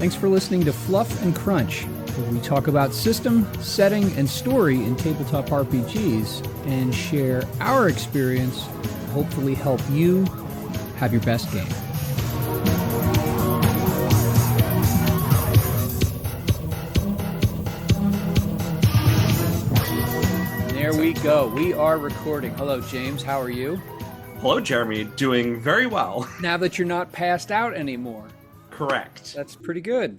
Thanks for listening to Fluff and Crunch, where we talk about system, setting, and story in tabletop RPGs and share our experience to hopefully help you have your best game. There we go. We are recording. Hello, James. How are you? Hello, Jeremy. Doing very well. Now that you're not passed out anymore. Correct. That's pretty good.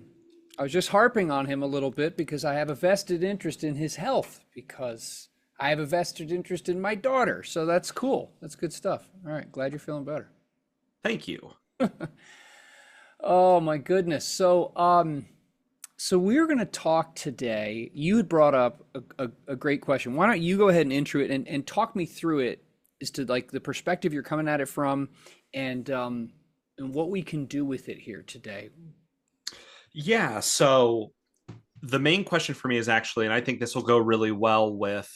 I was just harping on him a little bit because I have a vested interest in his health, because I have a vested interest in my daughter. So that's cool. That's good stuff. All right. Glad you're feeling better. Thank you. Oh, my goodness. So we're going to talk today. You had brought up a great question. Why don't you go ahead and intro it and talk me through it as to like the perspective you're coming at it from and what we can do with it here today. Yeah, so the main question for me is actually, and I think this will go really well with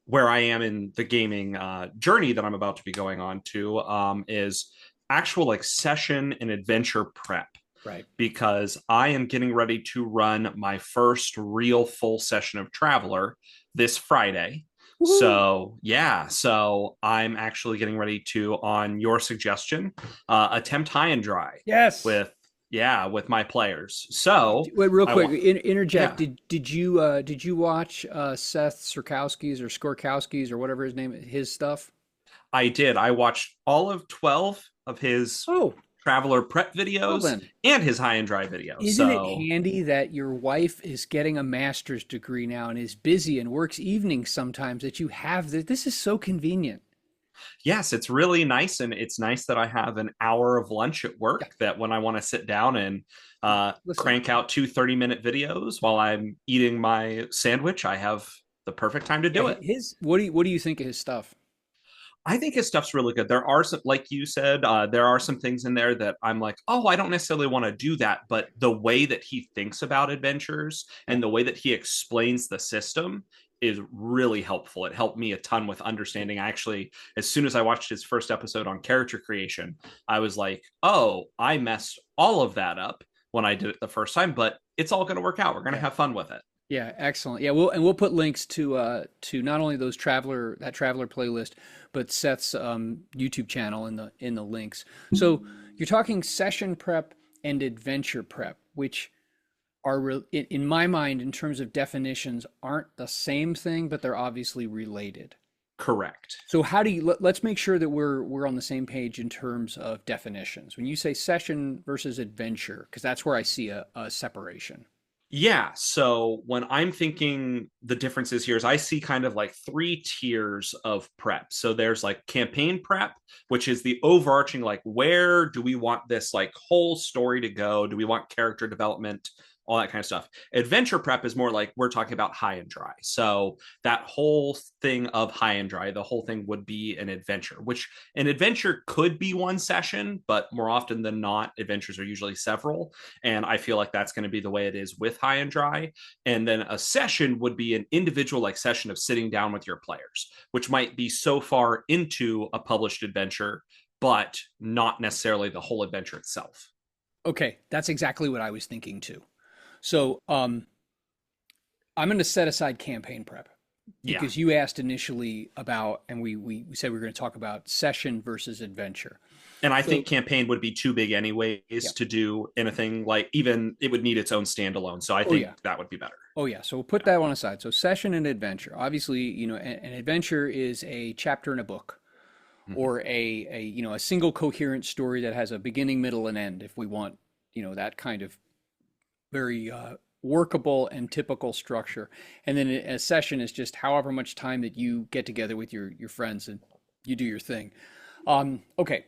where I am in the gaming journey that I'm about to be going on to, is actual like session and adventure prep. Right. Because I am getting ready to run my first real full session of Traveler this Friday. Woo-hoo. So I'm actually getting ready to, on your suggestion, attempt high and dry. Yes. With my players. So wait, real quick, interject. Yeah. Did you watch Seth Skorkowski's or whatever his stuff? I did. I watched all of 12 of his Traveler prep videos and his high and dry videos. Isn't it handy that your wife is getting a master's degree now and is busy and works evenings sometimes, that you have this? This is so convenient. Yes, it's really nice. And it's nice that I have an hour of lunch at work that when I want to sit down and crank out 2 30-minute videos while I'm eating my sandwich, I have the perfect time to do it. What do you think of his stuff? I think his stuff's really good. There are some, like you said, there are some things in there that I'm like, oh, I don't necessarily want to do that. But the way that he thinks about adventures and the way that he explains the system is really helpful. It helped me a ton with understanding. Actually, as soon as I watched his first episode on character creation, I was like, oh, I messed all of that up when I did it the first time, but it's all going to work out. We're going to have fun with it. Yeah, excellent. Yeah, we'll put links to not only that Traveler playlist, but Seth's YouTube channel in the links. So you're talking session prep and adventure prep, which are in my mind, in terms of definitions, aren't the same thing, but they're obviously related. Correct. So how do you let's make sure that we're on the same page in terms of definitions. When you say session versus adventure, because that's where I see a separation. Yeah, so when I'm thinking the differences here is I see kind of like 3 tiers of prep. So there's like campaign prep, which is the overarching, like, where do we want this like whole story to go? Do we want character development? All that kind of stuff. Adventure prep is more like we're talking about high and dry. So that whole thing of high and dry, the whole thing would be an adventure, which an adventure could be one session, but more often than not, adventures are usually several. And I feel like that's going to be the way it is with high and dry. And then a session would be an individual like session of sitting down with your players, which might be so far into a published adventure, but not necessarily the whole adventure itself. Okay, that's exactly what I was thinking too. So I'm going to set aside campaign prep because you asked initially about, and we said we were going to talk about session versus adventure. And I think campaign would be too big anyways to do anything like, even it would need its own standalone. So I think that would be better. Oh yeah. So we'll put that one aside. So session and adventure, obviously, an adventure is a chapter in a book or a single coherent story that has a beginning, middle, and end. If we want, that kind of very workable and typical structure. And then a session is just however much time that you get together with your friends and you do your thing. Okay.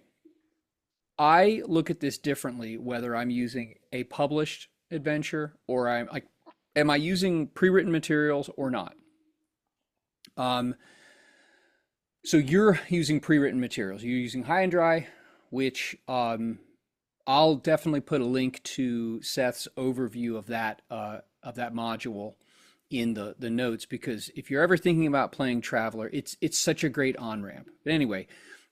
I look at this differently, whether I'm using a published adventure or am I using pre-written materials or not? So you're using pre-written materials. You're using high and dry, which I'll definitely put a link to Seth's overview of that module in the notes, because if you're ever thinking about playing Traveler, it's such a great on-ramp. But anyway,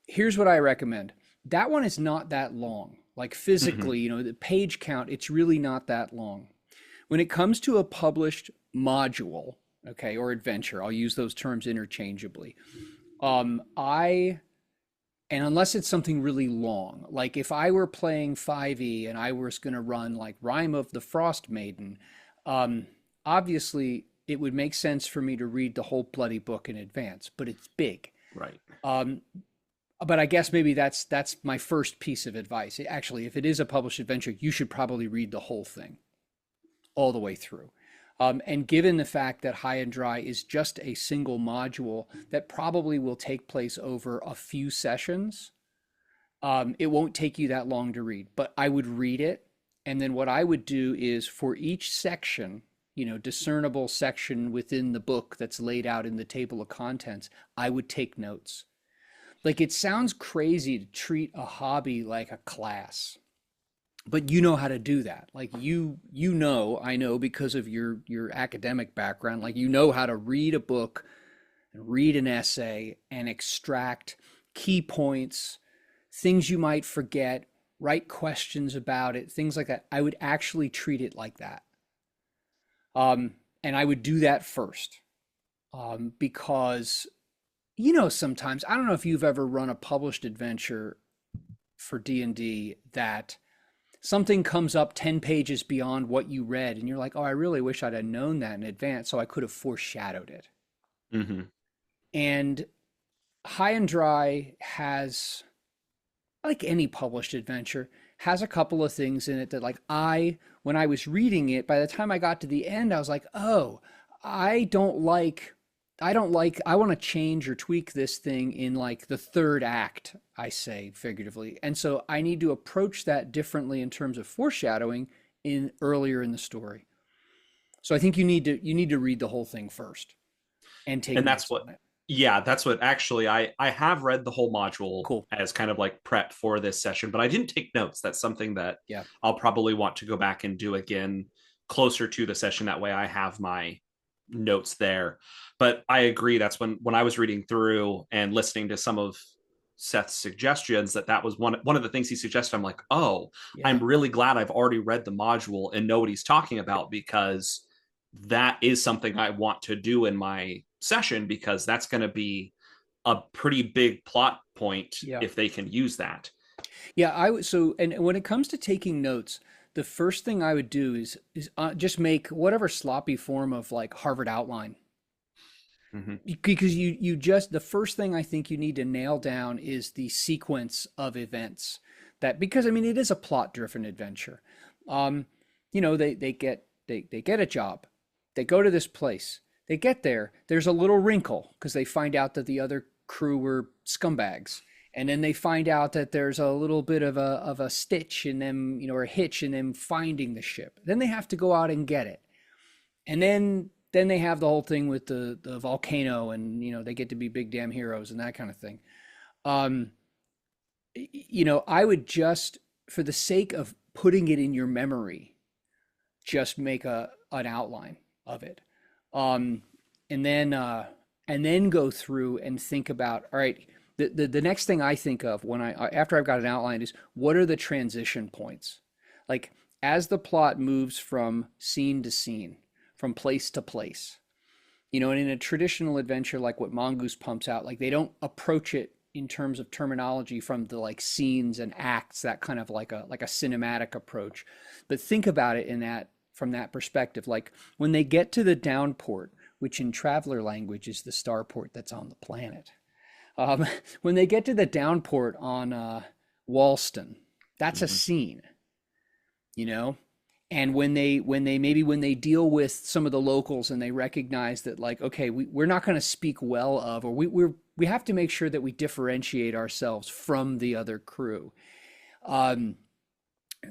here's what I recommend. That one is not that long. Like Hmm. physically, the page count, it's really not that long. When it comes to a published module, okay, or adventure, I'll use those terms interchangeably. I and unless it's something really long, like if I were playing 5e and I was going to run like Rime of the Frost Maiden, um, obviously it would make sense for me to read the whole bloody book in advance, but it's big. Right. Um, but I guess maybe that's my first piece of advice. Actually, if it is a published adventure, you should probably read the whole thing all the way through. And given the fact that High and Dry is just a single module that probably will take place over a few sessions, it won't take you that long to read. But I would read it. And then what I would do is for each section, discernible section within the book that's laid out in the table of contents, I would take notes. Like it sounds crazy to treat a hobby like a class, but you know how to do that. Like I know because of your academic background, like how to read a book and read an essay and extract key points, things you might forget, write questions about it, things like that. I would actually treat it like that. And I would do that first. Because sometimes I don't know if you've ever run a published adventure for D&D that something comes up 10 pages beyond what you read and you're like, oh, I really wish I'd have known that in advance so I could have foreshadowed it. Hmm. And High and Dry has, like any published adventure, has a couple of things in it that when I was reading it, by the time I got to the end, I was like, oh, I don't like I want to change or tweak this thing in like the third act, I say figuratively. And so I need to approach that differently in terms of foreshadowing in earlier in the story. So I think you need to read the whole thing first and take And that's notes what, on it. yeah, that's what actually I have read the whole module Cool. as kind of like prep for this session, but I didn't take notes. That's something that Yeah. I'll probably want to go back and do again closer to the session. That way I have my notes there. But I agree. That's when I was reading through and listening to some of Seth's suggestions, that was one of the things he suggested. I'm like, oh, Yeah. I'm really glad I've already read the module and know what he's talking about, because that is something I want to do in my session, because that's going to be a pretty big plot point Yeah. if they can use that. Yeah, I would. So, and when it comes to taking notes, the first thing I would do is just make whatever sloppy form of like Harvard outline. Mm-hmm. Because you just the first thing I think you need to nail down is the sequence of events, that because I mean it is a plot driven adventure. um they get a job, they go to this place, they get there, there's a little wrinkle because they find out that the other crew were scumbags, and then they find out that there's a little bit of a stitch in them, or a hitch in them finding the ship, then they have to go out and get it, and then they have the whole thing with the volcano, and they get to be big damn heroes and that kind of thing. um I would just, for the sake of putting it in your memory, just make an outline of it. um and then go through and think about, all right, the next thing I think of when I after I've got an outline is, what are the transition points, like as the plot moves from scene to scene, from place to place. And in a traditional adventure like what Mongoose pumps out, like they don't approach it in terms of terminology from the like scenes and acts, that kind of like a cinematic approach. But think about it in that from that perspective. Like when they get to the downport, which in traveler language is the starport that's on the planet. When they get to the downport on Walston, that's a Mm-hmm. scene, you know and when they deal with some of the locals and they recognize that, like, okay, we're not going to speak well of, or we have to make sure that we differentiate ourselves from the other crew. um,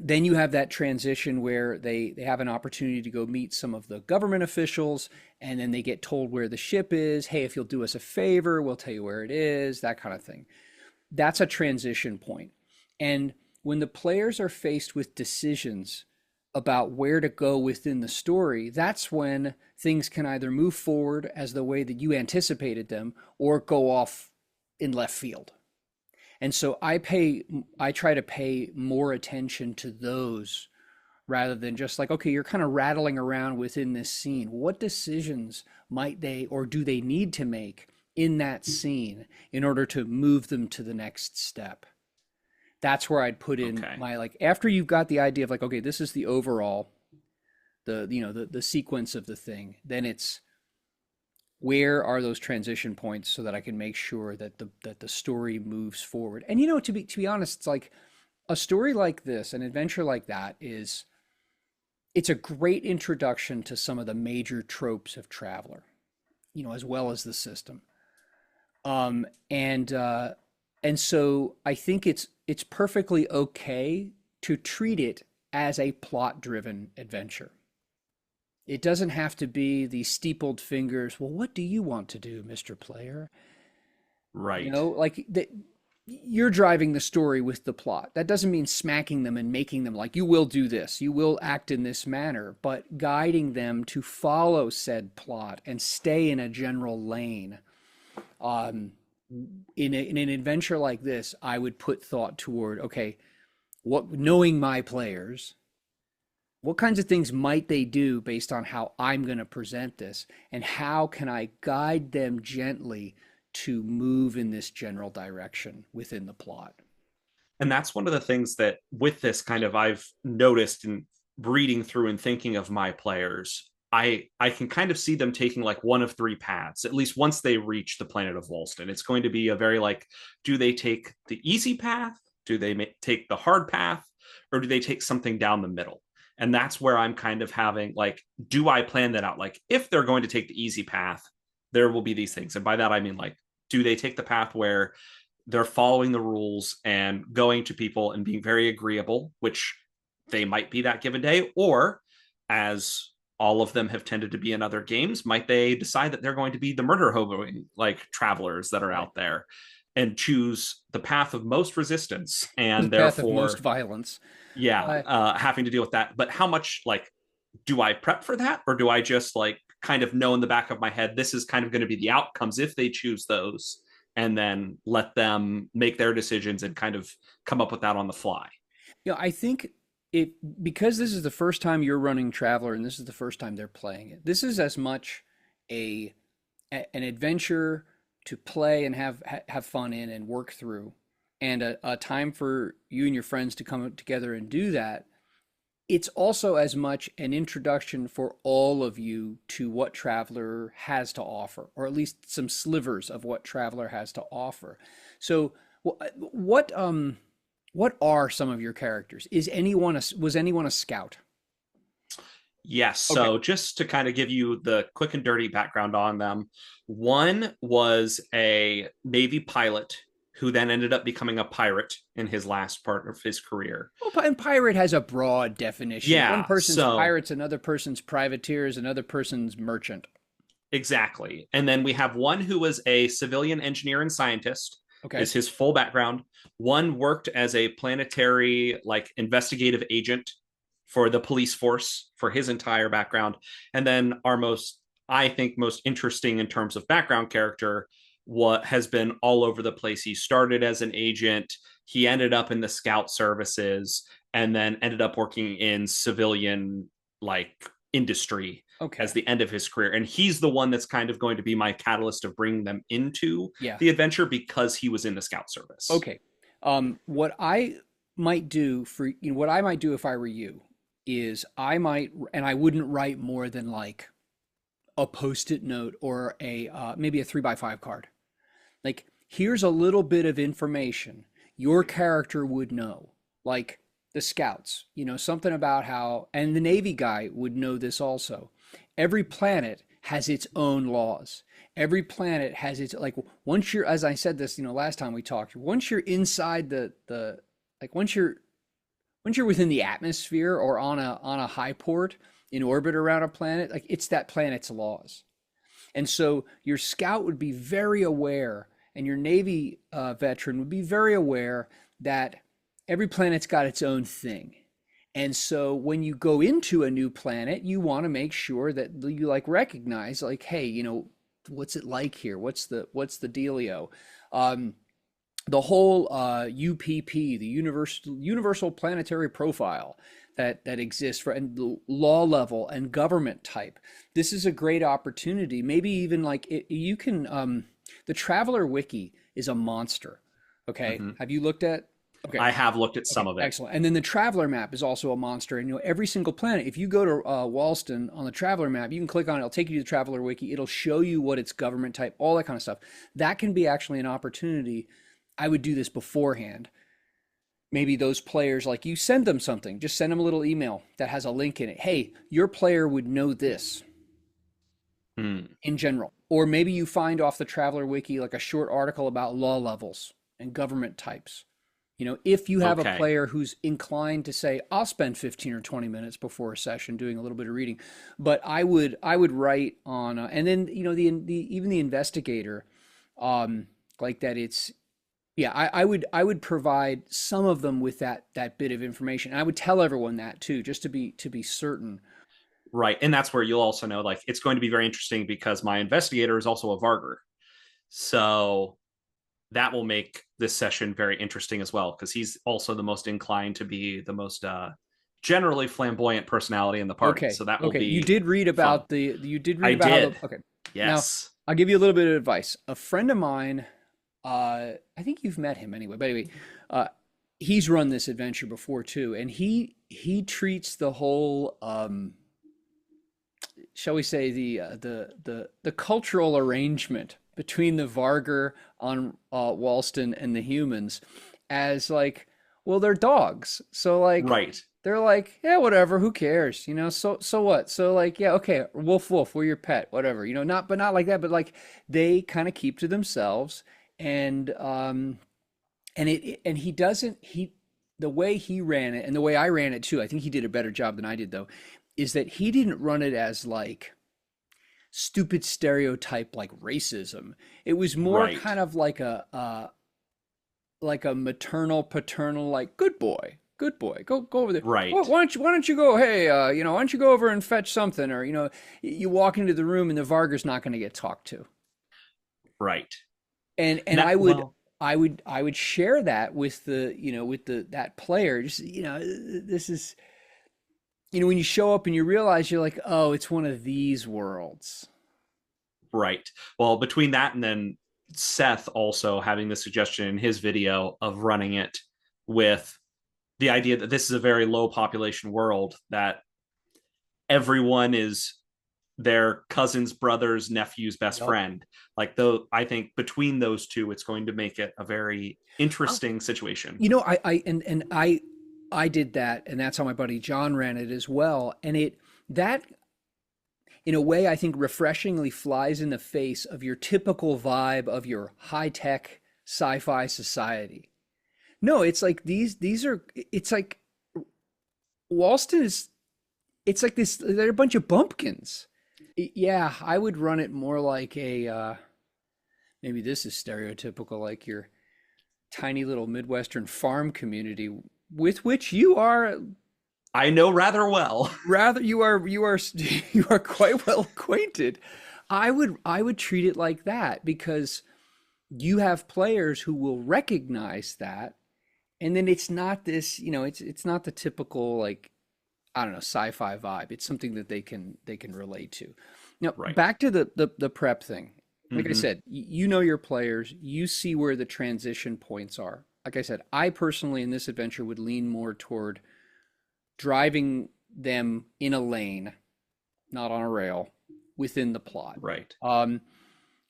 then you have that transition where they have an opportunity to go meet some of the government officials, and then they get told where the ship is. Hey, if you'll do us a favor, we'll tell you where it is, that kind of thing. That's a transition point. And when the players are faced with decisions about where to go within the story, that's when things can either move forward as the way that you anticipated them or go off in left field. And so I try to pay more attention to those rather than just like, okay, you're kind of rattling around within this scene. What decisions might they or do they need to make in that scene in order to move them to the next step? That's where I'd put in Okay. my like after you've got the idea of like, okay, this is the overall the sequence of the thing, then it's where are those transition points so that I can make sure that the story moves forward. And to be honest, it's like a story like this, an adventure like that is it's a great introduction to some of the major tropes of Traveler, as well as the system. Um, and uh, and so I think it's perfectly okay to treat it as a plot-driven adventure. It doesn't have to be the steepled fingers. Well, what do you want to do, Mr. Player? Right. Like you're driving the story with the plot. That doesn't mean smacking them and making them like, you will do this, you will act in this manner, but guiding them to follow said plot and stay in a general lane. Um, in an adventure like this, I would put thought toward, okay, what knowing my players, what kinds of things might they do based on how I'm going to present this, and how can I guide them gently to move in this general direction within the plot? And that's one of the things that with this kind of I've noticed in reading through and thinking of my players. I can kind of see them taking like one of three paths, at least once they reach the planet of Volston. It's going to be a very like, do they take the easy path? Do they take the hard path? Or do they take something down the middle? And that's where I'm kind of having like, do I plan that out? Like, if they're going to take the easy path, there will be these things. And by that, I mean, like, do they take the path where they're following the rules and going to people and being very agreeable, which they might be that given day, or as all of them have tended to be in other games, might they decide that they're going to be the murder hoboing like travelers that are Right. out there and choose the path of most resistance The and path of most therefore violence. yeah, Uh, having to deal with that. But how much like do I prep for that, or do I just like kind of know in the back of my head this is kind of going to be the outcomes if they choose those, and then let them make their decisions and kind of come up with that on the fly? I think it because this is the first time you're running Traveler and this is the first time they're playing it. This is as much a an adventure to play and have fun in and work through, and a time for you and your friends to come together and do that. It's also as much an introduction for all of you to what Traveler has to offer, or at least some slivers of what Traveler has to offer. So, what are some of your characters? Was anyone a scout? Yes. Okay. So just to kind of give you the quick and dirty background on them, one was a Navy pilot who then ended up becoming a pirate in his last part of his career. Well, and pirate has a broad definition. One Yeah. person's So pirates, another person's privateers, another person's merchant. exactly. And then we have one who was a civilian engineer and scientist, Okay. is his full background. One worked as a planetary, like, investigative agent for the police force for his entire background. And then our most, I think, most interesting in terms of background character, what has been all over the place. He started as an agent, he ended up in the scout services, and then ended up working in civilian, like, industry as Okay. the end of his career. And he's the one that's kind of going to be my catalyst of bringing them into Yeah. the adventure because he was in the scout service. Okay. What I might do for what I might do if I were you is I might, and I wouldn't write more than like a post-it note or a maybe a 3x5 card. Like, here's a little bit of information your character would know, like the scouts, something about how, and the Navy guy would know this also. Every planet has its own laws. Every planet has its, like, once you're, as I said this, last time we talked, once you're inside like, once you're within the atmosphere or on a high port in orbit around a planet, like, it's that planet's laws. And so your scout would be very aware, and your Navy veteran would be very aware that every planet's got its own thing. And so when you go into a new planet, you want to make sure that you like recognize, like, hey, what's it like here? What's the dealio? Um, the whole UPP, the universal planetary profile that exists for and the law level and government type. This is a great opportunity. Maybe even like you can the Traveler Wiki is a monster. Okay, Hmm. have you looked at? Okay, I have looked at some okay, of it. excellent. And then the Traveler map is also a monster. And every single planet, if you go to Walston on the Traveler map, you can click on it. It'll take you to the Traveler Wiki. It'll show you what its government type, all that kind of stuff. That can be actually an opportunity. I would do this beforehand. Maybe those players, like you send them something, just send them a little email that has a link in it. Hey, your player would know this Hmm. in general. Or maybe you find off the Traveler Wiki like a short article about law levels and government types. If you have a Okay. player who's inclined to say, I'll spend 15 or 20 minutes before a session doing a little bit of reading, but I would write on, and then, even the investigator, like that it's, yeah, I would provide some of them with that bit of information. And I would tell everyone that too, just to be certain. Right. And that's where you'll also know like it's going to be very interesting because my investigator is also a Varger. So that will make this session very interesting as well because he's also the most inclined to be the most generally flamboyant personality in the party. Okay. So that will Okay. You be did read fun. about I how the, did. okay. Now Yes. I'll give you a little bit of advice. A friend of mine, I think you've met him anyway, but anyway, uh, he's run this adventure before too. And he treats the whole, shall we say, the cultural arrangement between the Varger on Walston and the humans as like, well, they're dogs, so like Right. they're like, yeah, whatever, who cares, so what? So like, yeah, okay, wolf, wolf, we're your pet, whatever, not, but not like that, but like they kind of keep to themselves, and and he doesn't he the way he ran it and the way I ran it too. I think he did a better job than I did though. Is that he didn't run it as like stupid stereotype like racism. It was more Right. kind of like a maternal paternal like good boy, go over there. Right. Why don't you go? Hey, why don't you go over and fetch something? Or you walk into the room and the Varga's not going to get talked to. Right. And Now, well, I would share that with the that player. Just this is when you show up and you realize you're like, oh, it's one of these worlds. right. Well, between that and then Seth also having the suggestion in his video of running it with the idea that this is a very low population world, that everyone is their cousin's brother's nephew's best Yup. friend. Like though I think between those two, it's going to make it a very Oh, interesting situation. I did that, and that's how my buddy John ran it as well. And that in a way I think refreshingly flies in the face of your typical vibe of your high tech sci-fi society. No, it's like these are it's like Walston is it's like this they're a bunch of bumpkins. Yeah, I would run it more like a maybe this is stereotypical, like your tiny little Midwestern farm community with which you are I know rather well. rather you are you are quite well acquainted. I would treat it like that because you have players who will recognize that, and then it's not this, it's not the typical like I don't know sci-fi vibe. It's something that they can relate to. Now Right. back to the prep thing. Like I Mm-hmm. said, you know your players, you see where the transition points are. Like I said, I personally in this adventure would lean more toward driving them in a lane, not on a rail, within the plot. Right.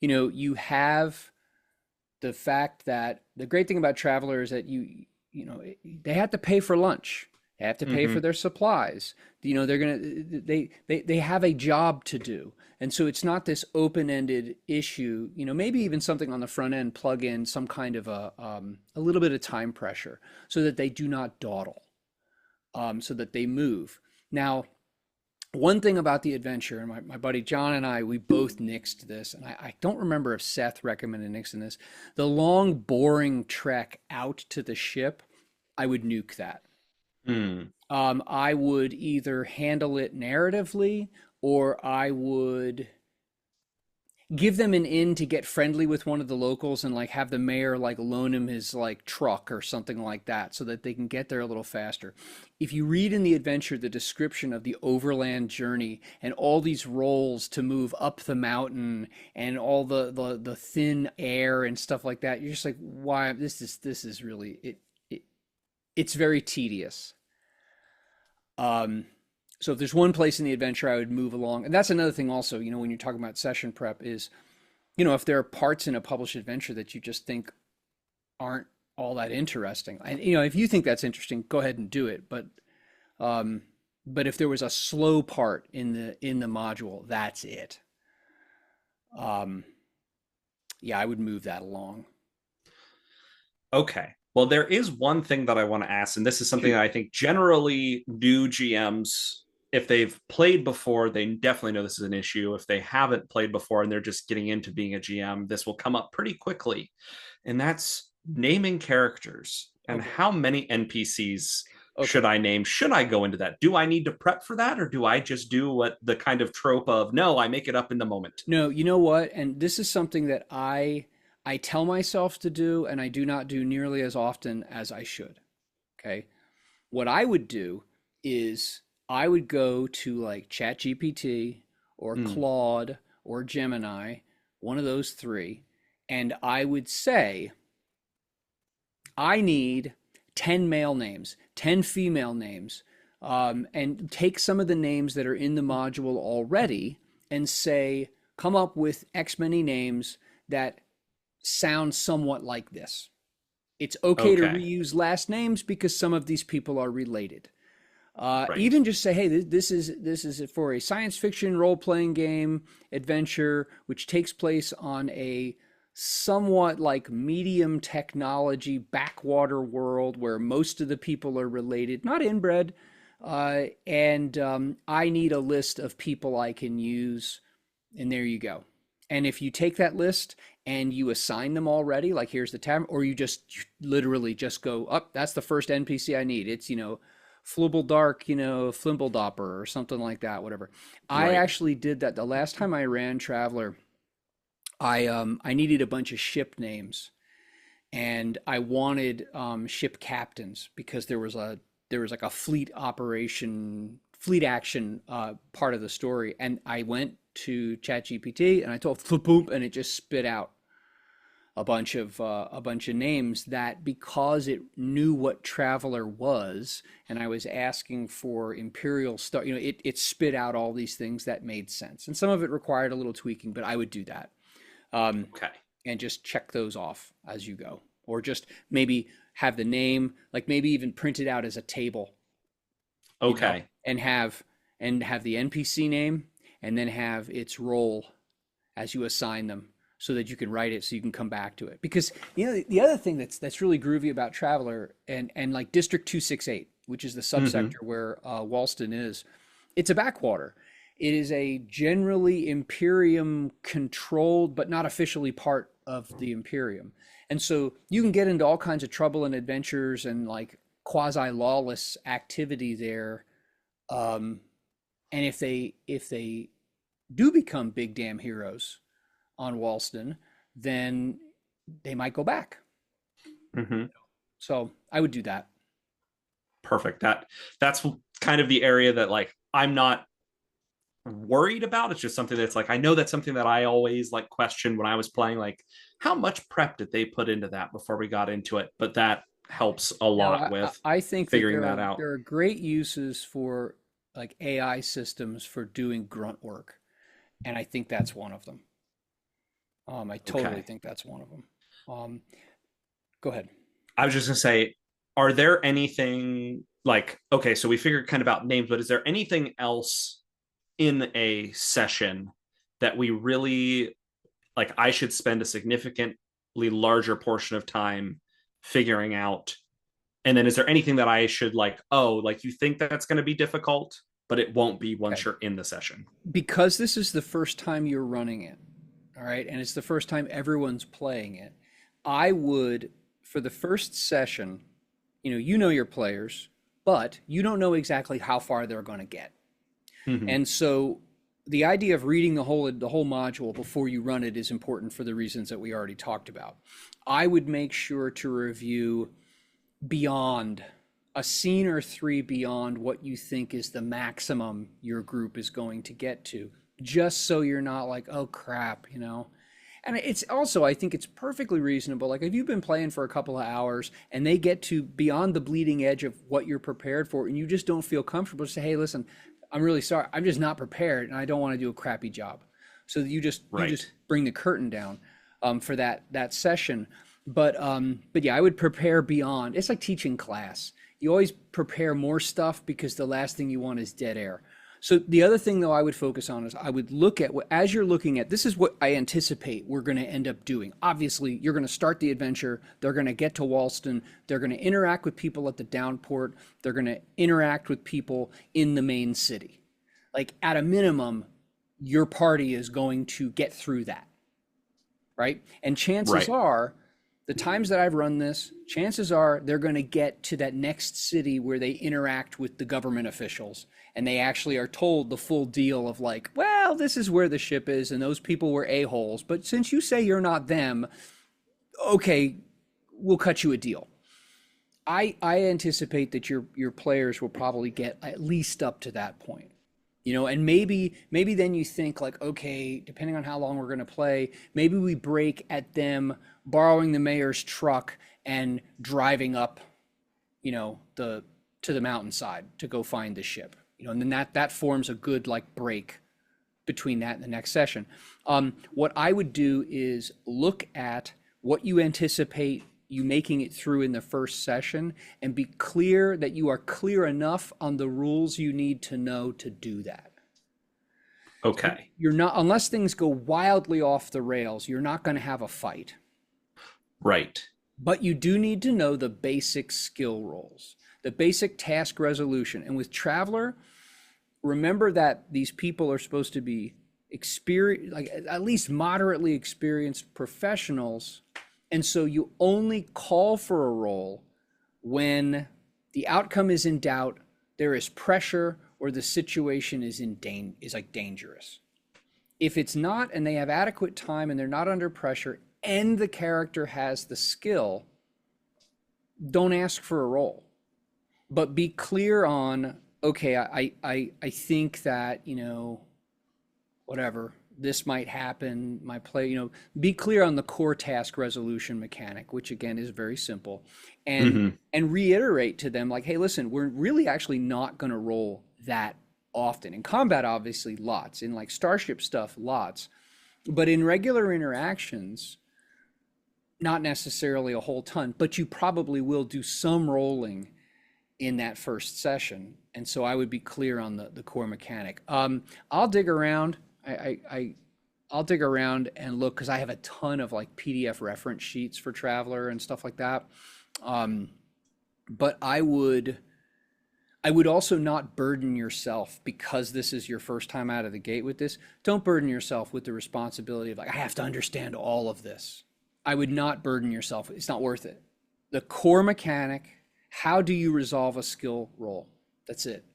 You have the fact that the great thing about Traveler is that they have to pay for lunch. They have to pay for Mm-hmm. their supplies. They're gonna they have a job to do, and so it's not this open-ended issue. Maybe even something on the front end, plug in some kind of a little bit of time pressure, so that they do not dawdle, so that they move. Now, one thing about the adventure, and my buddy John and I, we both nixed this, and I don't remember if Seth recommended nixing this. The long, boring trek out to the ship, I would nuke that. Mm. I would either handle it narratively, or I would. give them an in to get friendly with one of the locals and like have the mayor like loan him his like truck or something like that so that they can get there a little faster. If you read in the adventure the description of the overland journey and all these rolls to move up the mountain and all the thin air and stuff like that, you're just like, why this is really it's very tedious. So if there's one place in the adventure I would move along, and that's another thing also, when you're talking about session prep is, if there are parts in a published adventure that you just think aren't all that interesting, and if you think that's interesting, go ahead and do it. But if there was a slow part in the module, that's it. Yeah, I would move that along. Okay. Well, there is one thing that I want to ask, and this is something that I think generally new GMs, if they've played before, they definitely know this is an issue. If they haven't played before and they're just getting into being a GM, this will come up pretty quickly. And that's naming characters. And Okay. how many NPCs Okay. should I name? Should I go into that? Do I need to prep for that? Or do I just do what the kind of trope of, no, I make it up in the moment? No, you know what? And this is something that I tell myself to do, and I do not do nearly as often as I should. Okay. What I would do is I would go to like ChatGPT or Mm, Claude or Gemini, one of those three, and I would say, I need 10 male names, 10 female names, and take some of the names that are in the module already and say, come up with X many names that sound somewhat like this. It's okay to okay. reuse last names because some of these people are related. Right. Even just say, hey, this is for a science fiction role playing game adventure which takes place on a somewhat like medium technology backwater world where most of the people are related, not inbred. And I need a list of people I can use, and there you go. And if you take that list and you assign them already, like here's the tab, or you literally just go up, that's the first NPC I need. It's, Flibble Dark, Flimble or something like that, whatever. I Right. actually did that the last time I ran Traveler. I needed a bunch of ship names, and I wanted ship captains because there was like a fleet action part of the story, and I went to ChatGPT and I told boom, and it just spit out a bunch of names that, because it knew what Traveler was, and I was asking for Imperial stuff, it spit out all these things that made sense, and some of it required a little tweaking, but I would do that. Um, Okay. and just check those off as you go, or just maybe have the name, like maybe even print it out as a table, Okay. and have the NPC name and then have its role as you assign them so that you can write it so you can come back to it. Because the other thing that's really groovy about Traveler and like District 268, which is the Hmm. subsector where Walston is, it's a backwater. It is a generally Imperium controlled, but not officially part of the Imperium. And so you can get into all kinds of trouble and adventures and like quasi lawless activity there. Um, and if they do become big damn heroes on Walston, then they might go back. Hmm. So I would do that. Perfect. That's kind of the area that like I'm not worried about. It's just something that's like I know that's something that I always like questioned when I was playing, like how much prep did they put into that before we got into it? But that helps a No, lot I, with I think that figuring there that are out. there are great uses for like AI systems for doing grunt work, and I think that's one of them. I totally Okay. think that's one of them. Um, Go ahead. I was just gonna say, are there anything like okay, so we figured kind of about names, but is there anything else in a session that we really like I should spend a significantly larger portion of time figuring out. And then is there anything that I should like, oh, like you think that's going to be difficult, but it won't be once Okay. you're in the session? Because this is the first time you're running it, all right, and it's the first time everyone's playing it, I would, for the first session, you know your players, but you don't know exactly how far they're going to get. Mm-hmm. And so the idea of reading the whole module before you run it is important for the reasons that we already talked about. I would make sure to review beyond a scene or three beyond what you think is the maximum your group is going to get to, just so you're not like, oh crap, you know. And it's also, I think it's perfectly reasonable. Like if you've been playing for a couple of hours and they get to beyond the bleeding edge of what you're prepared for, and you just don't feel comfortable, just say, hey, listen, I'm really sorry. I'm just not prepared and I don't want to do a crappy job. So you just bring the curtain down for that session. But yeah, I would prepare beyond. It's like teaching class. You always prepare more stuff because the last thing you want is dead air. So the other thing, though, I would focus on is I would look at what, as you're looking at, this is what I anticipate we're going to end up doing. Obviously, you're going to start the adventure. They're going to get to Walston. They're going to interact with people at the downport. They're going to interact with people in the main city. Like at a minimum, your party is going to get through that, right? And chances are, the times that I've run this, chances are they're going to get to that next city where they interact with the government officials and they actually are told the full deal of like, well, this is where the ship is and those people were a-holes, but since you say you're not them, okay, we'll cut you a deal. I anticipate that your players will probably get at least up to that point. You know, and maybe then you think like, okay, depending on how long we're going to play, maybe we break at them borrowing the mayor's truck and driving up, you know, to the mountainside to go find the ship. You know, and then that forms a good like break between that and the next session. What I would do is look at what you anticipate you making it through in the first session and be clear that you are clear enough on the rules you need to know to do that. Okay. You're not, unless things go wildly off the rails, you're not going to have a fight. Right. But you do need to know the basic skill rolls, the basic task resolution. And with Traveler, remember that these people are supposed to be experienced, like at least moderately experienced professionals. And so you only call for a roll when the outcome is in doubt, there is pressure, or the situation is like dangerous. If it's not, and they have adequate time and they're not under pressure, and the character has the skill, don't ask for a roll. But be clear on, okay, I think that, you know, whatever, this might happen, my play, you know, be clear on the core task resolution mechanic, which again is very simple, and reiterate to them like, hey, listen, we're really actually not going to roll that often. In combat, obviously lots, in like starship stuff, lots, but in regular interactions, not necessarily a whole ton, but you probably will do some rolling in that first session. And so I would be clear on the core mechanic. I'll dig around. I'll dig around and look because I have a ton of like PDF reference sheets for Traveler and stuff like that. But I would also not burden yourself because this is your first time out of the gate with this. Don't burden yourself with the responsibility of like, I have to understand all of this. I would not burden yourself. It's not worth it. The core mechanic, how do you resolve a skill roll? That's it.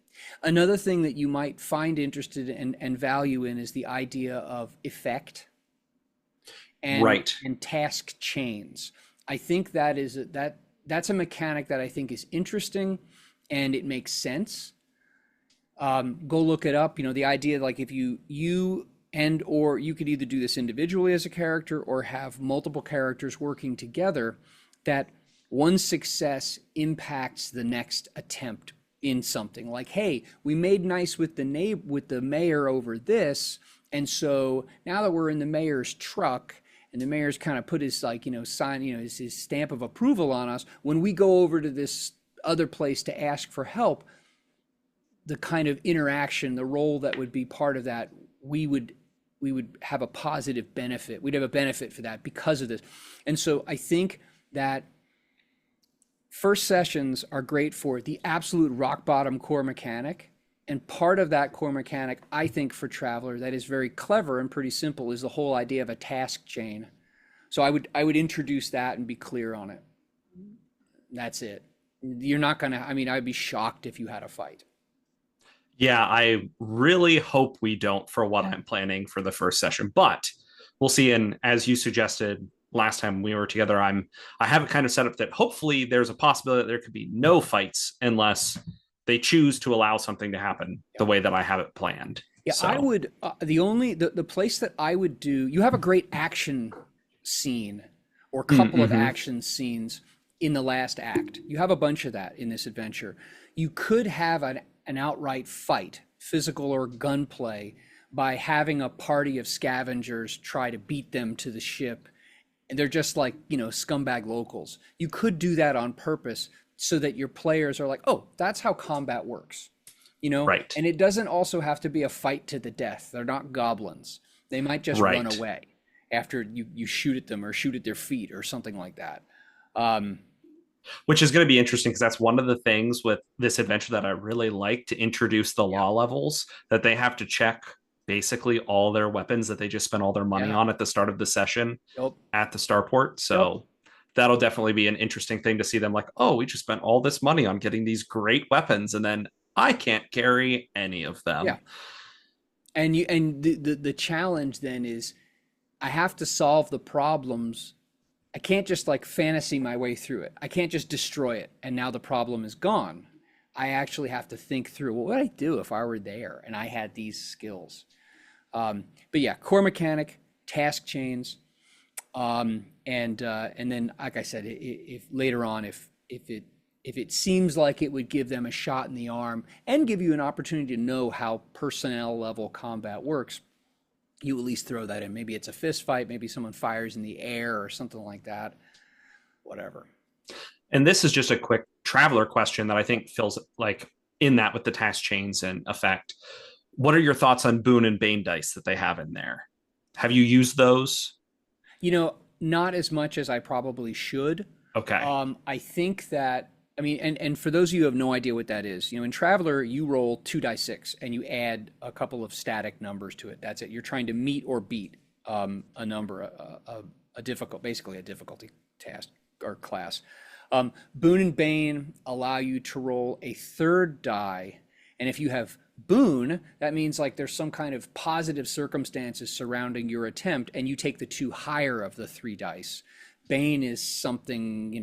Another thing that you might find interested in and value in is the idea of effect and task chains. I think that's a mechanic that I think is interesting and it makes sense. Go look it up. You know, the idea like if you or you could either do this individually as a character or have multiple characters working together, that one success impacts the next attempt in something. Like, hey, we made nice with the mayor over this, and so now that we're in the mayor's truck and the mayor's kind of put his like, you know, sign, you know, his stamp of approval on us, when we go over to this other place to ask for help, the kind of interaction, the role that would be part of that, we would have a positive benefit. We'd have a benefit for that because of this. And so I think that first sessions are great for the absolute rock bottom core mechanic. And part of that core mechanic, I think for Traveler, that is very clever and pretty simple, is the whole idea of a task chain. So I would introduce that and be clear on it. That's it. You're not gonna, I mean, I'd be shocked if you had a fight. Yeah, I really hope we don't for what I'm planning for the first session, but we'll see. And as you suggested last time we were together, I have it kind of set up that hopefully there's a possibility that there could be no fights unless they choose to allow something to happen the way that I have it planned. Yeah, I So, would. The place that I would do. You have a great action scene, or couple of mm-hmm. action scenes in the last act. You have a bunch of that in this adventure. You could have an outright fight, physical or gunplay, by having a party of scavengers try to beat them to the ship, and they're just like scumbag locals. You could do that on purpose so that your players are like, oh, that's how combat works. Right, And it doesn't also have to be a fight to the death. They're not goblins. They might just run right. away after you shoot at them or shoot at their feet or something like that. Um, Which is going to be interesting because that's one of the things with this adventure that I really like to introduce the yeah, law levels that they have to check basically all their weapons that they just spent all their money yeah, on at the start of the session yep, at the starport. yep, So that'll definitely be an interesting thing to see them like, oh, we just spent all this money on getting these great weapons and then I can't carry any of yeah. them. And the challenge then is I have to solve the problems. I can't just like fantasy my way through it. I can't just destroy it and now the problem is gone. I actually have to think through what would I do if I were there and I had these skills. But yeah, core mechanic, task chains, and then like I said, if later on, if it seems like it would give them a shot in the arm and give you an opportunity to know how personnel level combat works, you at least throw that in. Maybe it's a fist fight, maybe someone fires in the air or something like that. Whatever. And this is just a quick traveler question that I think feels like in that with the task chains and effect. What are your thoughts on Boon and Bane dice that they have in there? Have you used those? Not as much as I probably should. Okay. I think that I mean, and for those of you who have no idea what that is, in Traveler you roll 2 die 6 and you add a couple of static numbers to it. That's it. You're trying to meet or beat a number, a difficult, basically a difficulty task or class. Boon and Bane allow you to roll a third die, and if you have Boon, that means like there's some kind of positive circumstances surrounding your attempt, and you take the two higher of the 3 dice. Bane is something,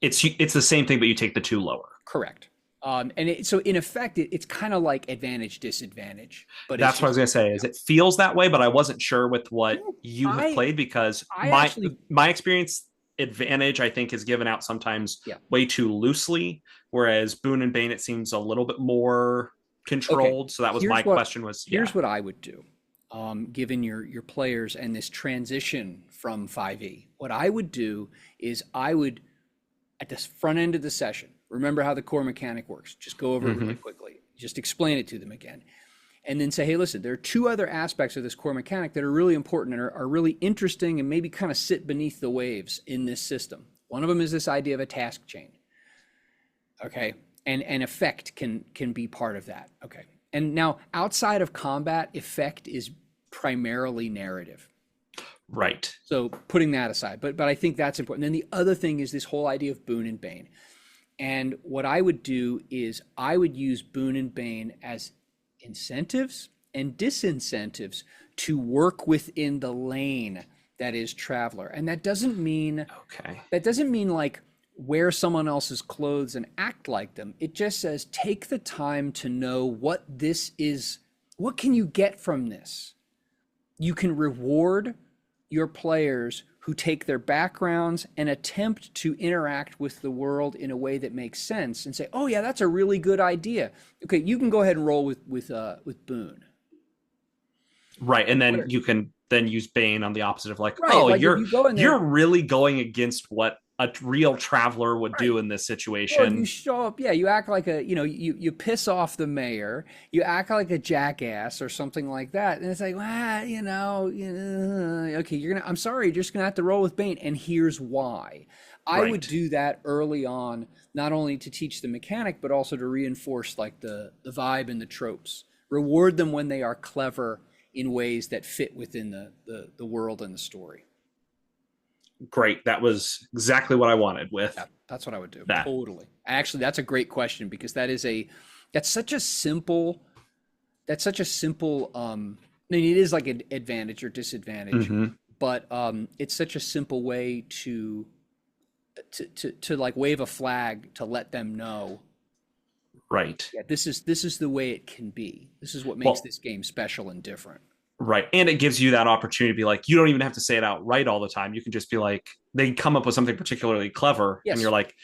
It's the same thing, but you take the two lower. correct. So in effect, it's kind of like advantage disadvantage, but it's That's what I just was gonna say. Is it feels that way, but I wasn't sure with what you have I played because I my actually my experience advantage I think is given out sometimes yeah. way too loosely, whereas Boone and Bane it seems a little bit more Okay. controlled. So that was my Here's what question. Was yeah, here's what I would do, given your players and this transition from 5e. What I would do is I would at the front end of the session. Remember how the core mechanic works. Just go over it mm-hmm. really quickly. Just explain it to them again. And then say, hey, listen, there are two other aspects of this core mechanic that are really important and are really interesting and maybe kind of sit beneath the waves in this system. One of them is this idea of a task chain. Okay. And effect can be part of that. Okay. And now outside of combat, effect is primarily narrative. Right. So putting that aside, but I think that's important. Then the other thing is this whole idea of Boon and Bane. And what I would do is I would use Boon and Bane as incentives and disincentives to work within the lane that is Traveler. And Okay. that doesn't mean like wear someone else's clothes and act like them. It just says take the time to know what this is. What can you get from this? You can reward your players who take their backgrounds and attempt to interact with the world in a way that makes sense and say, "Oh yeah, that's a really good idea." Okay, you can go ahead and roll with Boone. Right. And then What- you can then use Bane on the opposite of like, Right, oh, like if you go in there, you're really going against what a real traveler would right. do in this Or you situation. show up, yeah, you act like you piss off the mayor, you act like a jackass or something like that, and it's like, well, okay, I'm sorry, you're just gonna have to roll with Bane, and here's why. I would Right. do that early on, not only to teach the mechanic, but also to reinforce like the vibe and the tropes. Reward them when they are clever in ways that fit within the world and the story. Great. That was exactly what I wanted with Yeah, that's what I would do. that. Totally. Actually, that's a great question because that's such a simple that's such a simple. I mean, it is like an advantage or disadvantage, Hmm. but it's such a simple way to like wave a flag to let them know, Right. yeah, this is the way it can be. This is what makes Well, this game special and different. right. And it gives you that opportunity to be like, you don't even have to say it outright all the time. You can just be like, they come up with something particularly clever, and you're Yes, like,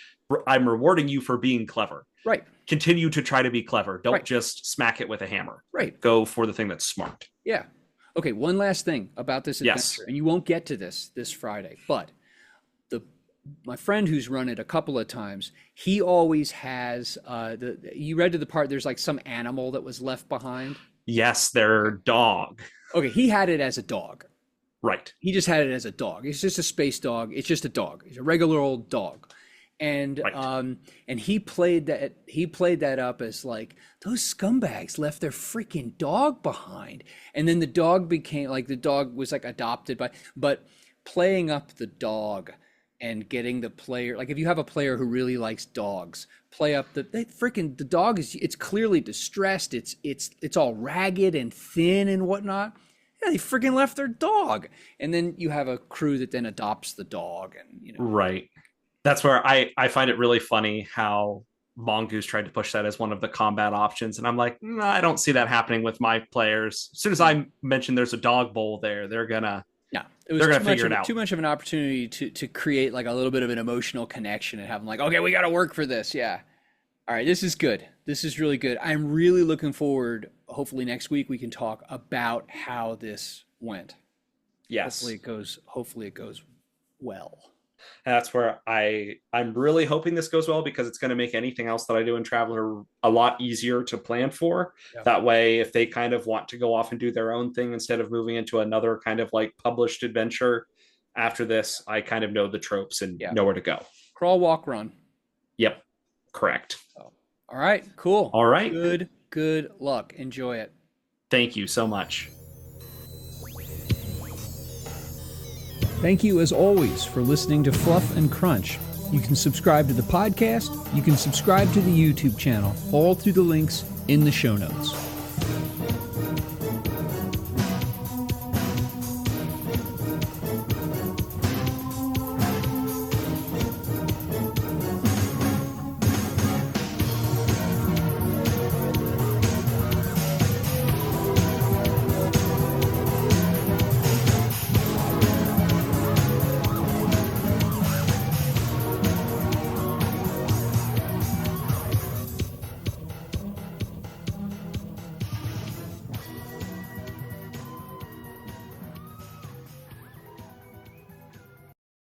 I'm rewarding you for being clever. right, Continue to try to be clever. Don't right, just smack it with a hammer. right. Go for the thing that's smart. Yeah. Okay, one last thing about this adventure, Yes. and you won't get to this Friday, but the my friend who's run it a couple of times, he always has you read to the part there's like some animal that was left behind. Yes, their dog. Okay, he had it as a dog. Right. He just had it as a dog. It's just a space dog. It's just a dog. He's a regular old dog. And Right. and he played that up as like those scumbags left their freaking dog behind. And then the dog became like the dog was like adopted by, but playing up the dog and getting the player, like if you have a player who really likes dogs, play up the dog it's clearly distressed. It's all ragged and thin and whatnot. Yeah, they freaking left their dog. And then you have a crew that then adopts the dog, and Right. That's where I find it really funny how Mongoose tried to push that as one of the combat options. And I'm like, "Nah, I don't see that happening with my players. As soon as I mention there's a dog bowl there, they're gonna no, it was they're gonna too much figure of it out. too much of an opportunity to create like a little bit of an emotional connection and have them like, okay, we got to work for this. Yeah. All right, this is good. This is really good. I'm really looking forward. Hopefully next week we can talk about how this went. Yes. Hopefully it goes well. And that's where I'm really hoping this goes well, because it's going to make anything else that I do in Traveler a lot easier to plan for. Yeah. That way, if they kind of want to go off and do their own thing instead of moving into another kind of like published adventure after this, I kind of know the tropes and Yeah. know where to go. Crawl, walk, run. Yep. Correct. So, all right, cool. All right. Good luck. Enjoy it. Thank you so much. Thank you, as always, for listening to Fluff and Crunch. You can subscribe to the podcast. You can subscribe to the YouTube channel, all through the links in the show notes.